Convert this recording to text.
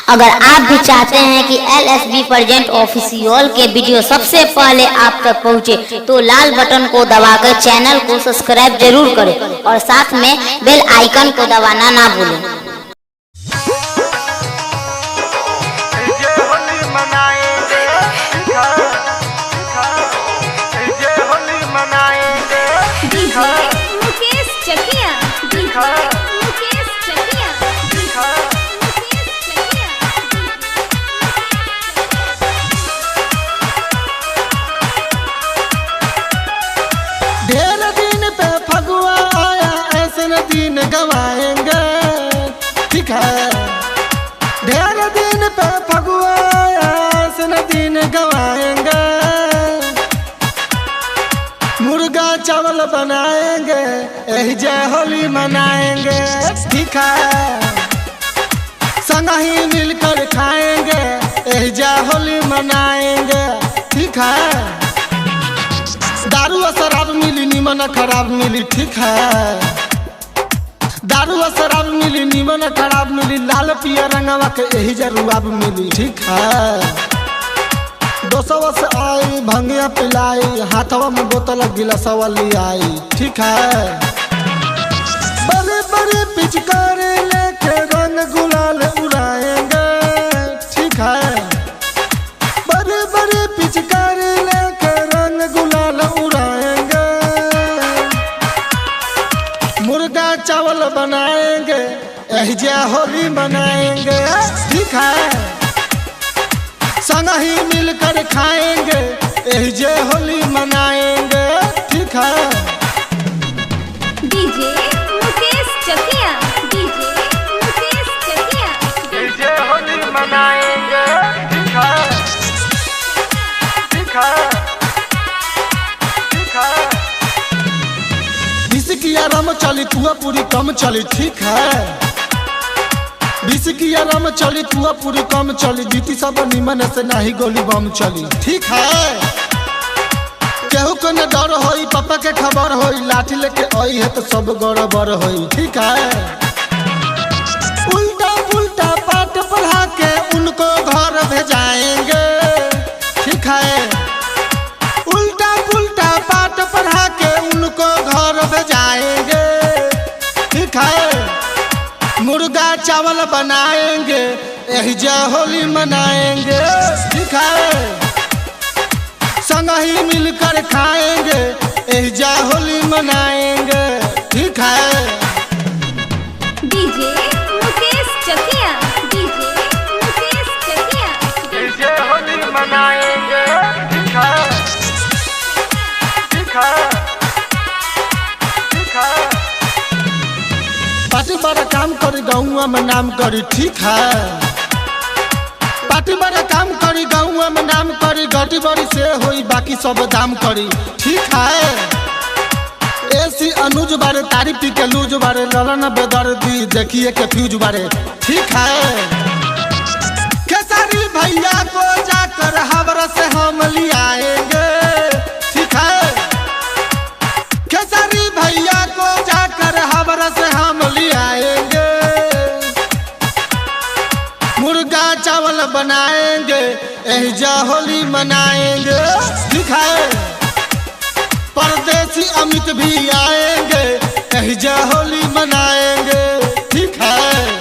अगर आप भी चाहते हैं कि LSB प्रेजेंट ऑफिशियल के वीडियो सबसे पहले आप तक पहुंचे तो लाल बटन को दबाकर चैनल को सब्सक्राइब जरूर करें और साथ में बेल आइकन को दबाना ना भूलें। ढेर दिन पे फगुआ आया ऐसे न दिन गवाएंगे, ठीक है। ढेर दिन पे फगुआ आया ऐसे न दिन गवाएंगे, मुर्गा चावल बनाएंगे यही जय होली मनाएंगे, ठीक है। संग ही मिलकर खाएंगे यही जय होली मनाएंगे, ठीक है। दारू और शराब मिली निमन खराब मिली, ठीक है। दारू और शराब मिली निमन खराब मिली, लाल पिया रंगवा के यही जरूआब मिली, ठीक है। 200 से आई भंगिया पिलाई, हाथवा में बोतल गिलासवा ली आई, ठीक है। बड़े बड़े पिचकारी लेके रंग गुलाल उड़ाएंगे, ठीक है। बड़े बड़े पिचकारी लेके रंग गुलाल उड़ाएंगे, मुर्गा चावल बनाएंगे यही जय होली मनाएंगे, ठीक है। संग ही मिलकर खाएंगे यही जय होली मनाएंगे, ठीक है। डीजे मुकेश चकिया, डीजे मुकेश चकिया, यही जय होली मनाएंगे, ठीक है, ठीक है, ठीक है। बिस्किया रम चली तुआ पूरी कम चली, ठीक है। बिस्किया रम चली तुआ पूरी कम चली, जीती सब निमन से नहीं गोली बम चली, ठीक है। केहू को न डर होई पापा के खबर होई, लाठी लेके आई है तो सब गड़बड़ होई, ठीक है। उल्टा पुल्टा पाठ पढ़ा के उनको घर भेजाएंगे, ठीक है। उल्टा पुल्टा पाठ पढ़ा के उनको घर भेजाएंगे, ठीक है। मुर्गा चावल बनाएंगे यही जय होली मनाएंगे, ठीक है। संग ही मिलकर खाएंगे यही जय होली मनाएंगे, ठीक है। डीजे मुकेश चकिया, डीजे मुकेश चकिया, यही जय होली मनाएंगे, ठीक है, ठीक है, ठीक है। पार्टी बड़ा काम करी गाँव में नाम करी, ठीक है। पार्टी बड़ा काम करी गाँव में नाम करी, घटी बड़ी से होई बाकी सब दाम करी, ठीक है। ऐसी अनुज बारे तारी पी के लूज बारे, ललन बेदर्दी देखिए के फ्यूज बारे, ठीक है। खेसारी भैया को जाकर हवरा से हम ले आएंगे, ठीक है। खेसारी भैया को जाकर हवरा से हम ले आएंगे, मुर्गा चावल बनाएंगे यही जय होली मनाएंगे, ठीक है। परदेसी अमित भी आएंगे यही जय होली मनाएंगे, ठीक है।